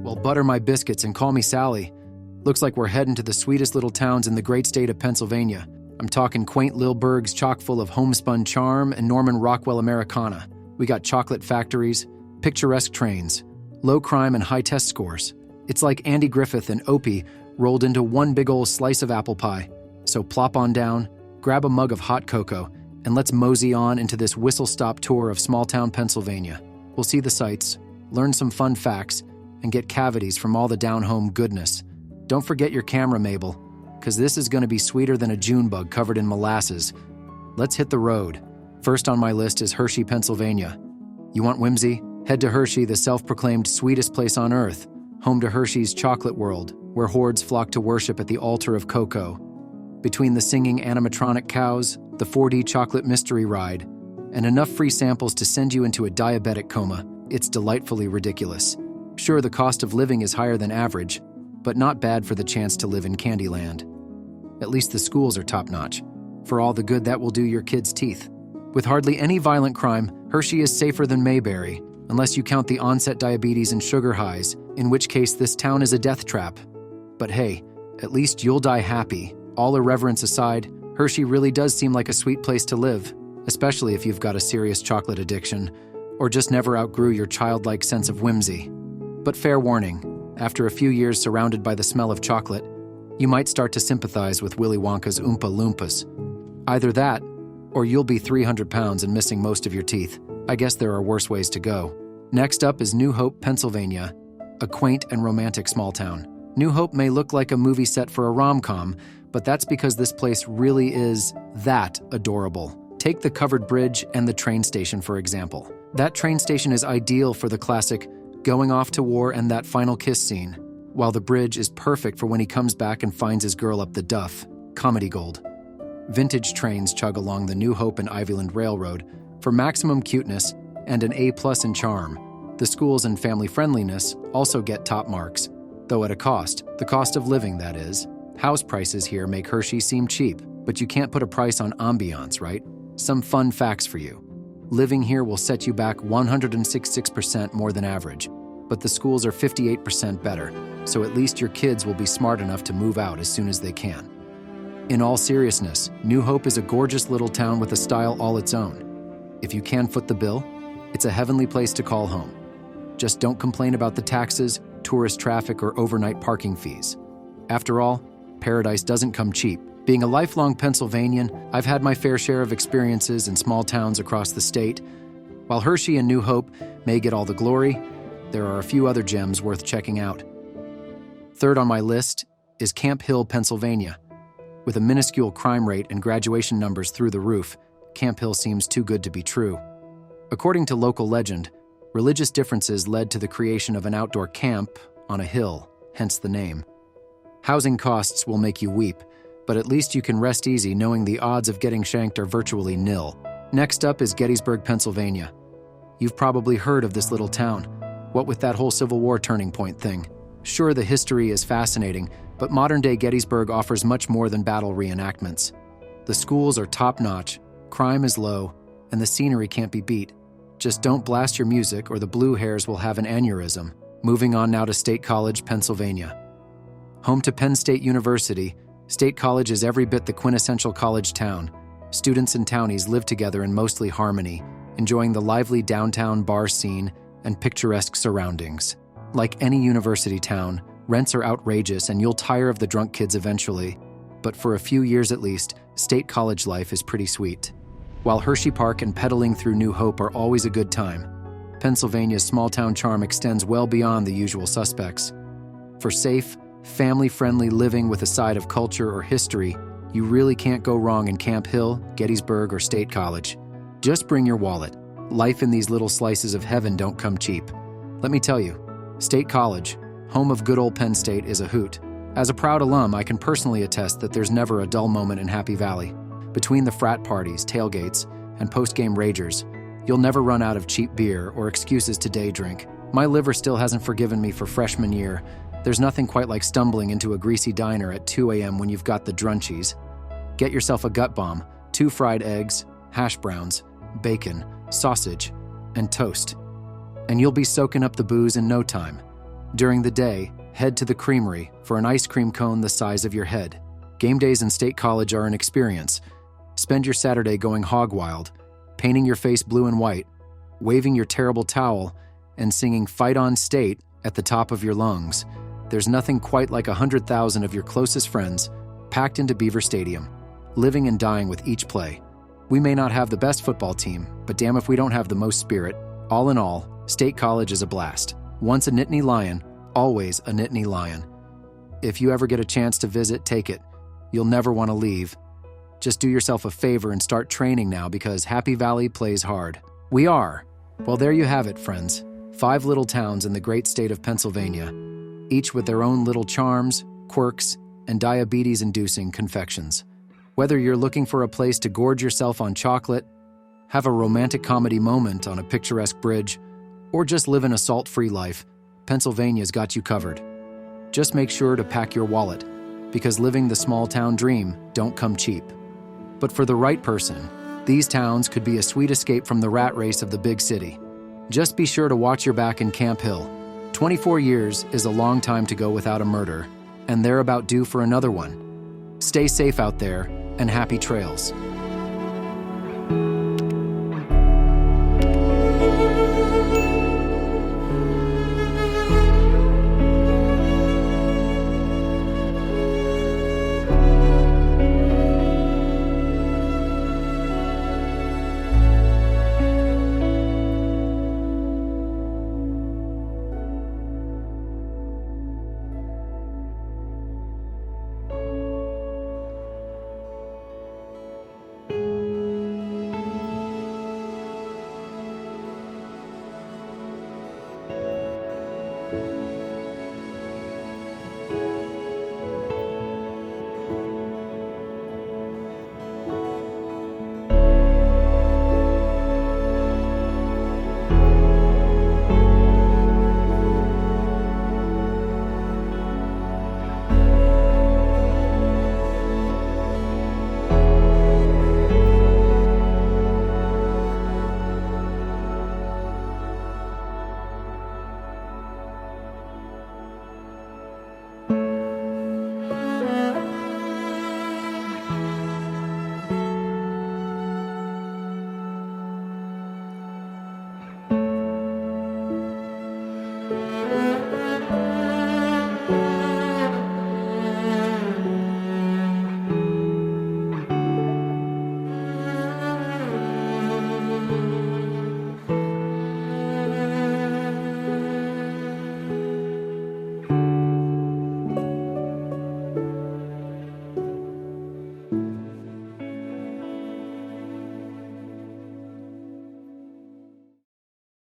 Well, butter my biscuits and call me Sally. Looks like we're heading to the sweetest little towns in the great state of Pennsylvania. I'm talking quaint Lil Burgs chock full of homespun charm and Norman Rockwell Americana. We got chocolate factories, picturesque trains, low crime and high test scores. It's like Andy Griffith and Opie rolled into one big ol' slice of apple pie. So plop on down, grab a mug of hot cocoa, and let's mosey on into this whistle-stop tour of small-town Pennsylvania. We'll see the sights, learn some fun facts, and get cavities from all the down-home goodness. Don't forget your camera, Mabel, because this is going to be sweeter than a June bug covered in molasses. Let's hit the road. First on my list is Hershey, Pennsylvania. You want whimsy? Head to Hershey, the self-proclaimed sweetest place on earth, home to Hershey's chocolate world, where hordes flock to worship at the altar of cocoa. Between the singing animatronic cows, the 4D chocolate mystery ride, and enough free samples to send you into a diabetic coma, it's delightfully ridiculous. Sure, the cost of living is higher than average, but not bad for the chance to live in Candyland. At least the schools are top-notch, for all the good that will do your kids' teeth. With hardly any violent crime, Hershey is safer than Mayberry, unless you count the onset diabetes and sugar highs, in which case this town is a death trap. But hey, at least you'll die happy. All irreverence aside, Hershey really does seem like a sweet place to live, especially if you've got a serious chocolate addiction, or just never outgrew your childlike sense of whimsy. But fair warning, after a few years surrounded by the smell of chocolate, you might start to sympathize with Willy Wonka's Oompa Loompas. Either that, or you'll be 300 pounds and missing most of your teeth. I guess there are worse ways to go. Next up is New Hope, Pennsylvania, a quaint and romantic small town. New Hope may look like a movie set for a rom-com, but that's because this place really is that adorable. Take the covered bridge and the train station, for example. That train station is ideal for the classic going off to war and that final kiss scene, while the bridge is perfect for when he comes back and finds his girl up the duff, comedy gold. Vintage trains chug along the New Hope and Ivyland Railroad for maximum cuteness and an A+ in charm. The schools and family friendliness also get top marks, though at a cost. The cost of living, that is. House prices here make Hershey seem cheap, but you can't put a price on ambiance, right? Some fun facts for you. Living here will set you back 166% more than average, but the schools are 58% better, so at least your kids will be smart enough to move out as soon as they can. In all seriousness, New Hope is a gorgeous little town with a style all its own. If you can foot the bill, it's a heavenly place to call home. Just don't complain about the taxes, tourist traffic, or overnight parking fees. After all, paradise doesn't come cheap. Being a lifelong Pennsylvanian, I've had my fair share of experiences in small towns across the state. While Hershey and New Hope may get all the glory, there are a few other gems worth checking out. Third on my list is Camp Hill, Pennsylvania. With a minuscule crime rate and graduation numbers through the roof, Camp Hill seems too good to be true. According to local legend, religious differences led to the creation of an outdoor camp on a hill, hence the name. Housing costs will make you weep, but at least you can rest easy knowing the odds of getting shanked are virtually nil. Next up is Gettysburg, Pennsylvania. You've probably heard of this little town. What with that whole Civil War turning point thing? Sure, the history is fascinating, but modern-day Gettysburg offers much more than battle reenactments. The schools are top-notch, crime is low, and the scenery can't be beat. Just don't blast your music or the blue hairs will have an aneurysm. Moving on now to State College, Pennsylvania. Home to Penn State University, State College is every bit the quintessential college town. Students and townies live together in mostly harmony, enjoying the lively downtown bar scene and picturesque surroundings. Like any university town, rents are outrageous and you'll tire of the drunk kids eventually. But for a few years at least, State College life is pretty sweet. While Hershey Park and pedaling through New Hope are always a good time, Pennsylvania's small-town charm extends well beyond the usual suspects. For safe, family-friendly living with a side of culture or history, you really can't go wrong in Camp Hill, Gettysburg, or State College. Just bring your wallet. Life in these little slices of heaven don't come cheap. Let me tell you, State College, home of good old Penn State, is a hoot. As a proud alum, I can personally attest that there's never a dull moment in Happy Valley. Between the frat parties, tailgates, and post-game ragers, you'll never run out of cheap beer or excuses to day drink. My liver still hasn't forgiven me for freshman year. There's nothing quite like stumbling into a greasy diner at 2 a.m. when you've got the drunchies. Get yourself a gut bomb, 2 fried eggs, hash browns, bacon, sausage, and toast. And you'll be soaking up the booze in no time. During the day, head to the creamery for an ice cream cone the size of your head. Game days in State College are an experience. Spend your Saturday going hog wild, painting your face blue and white, waving your terrible towel, and singing "Fight on State" at the top of your lungs. There's nothing quite like 100,000 of your closest friends packed into Beaver Stadium, living and dying with each play. We may not have the best football team, but damn if we don't have the most spirit. All in all, State College is a blast. Once a Nittany Lion, always a Nittany Lion. If you ever get a chance to visit, take it. You'll never want to leave. Just do yourself a favor and start training now because Happy Valley plays hard. We are. Well, there you have it, friends. 5 little towns in the great state of Pennsylvania, each with their own little charms, quirks, and diabetes-inducing confections. Whether you're looking for a place to gorge yourself on chocolate, have a romantic comedy moment on a picturesque bridge, or just live in a salt-free life, Pennsylvania's got you covered. Just make sure to pack your wallet, because living the small-town dream don't come cheap. But for the right person, these towns could be a sweet escape from the rat race of the big city. Just be sure to watch your back in Camp Hill. 24 years is a long time to go without a murder, and they're about due for another one. Stay safe out there, and happy trails.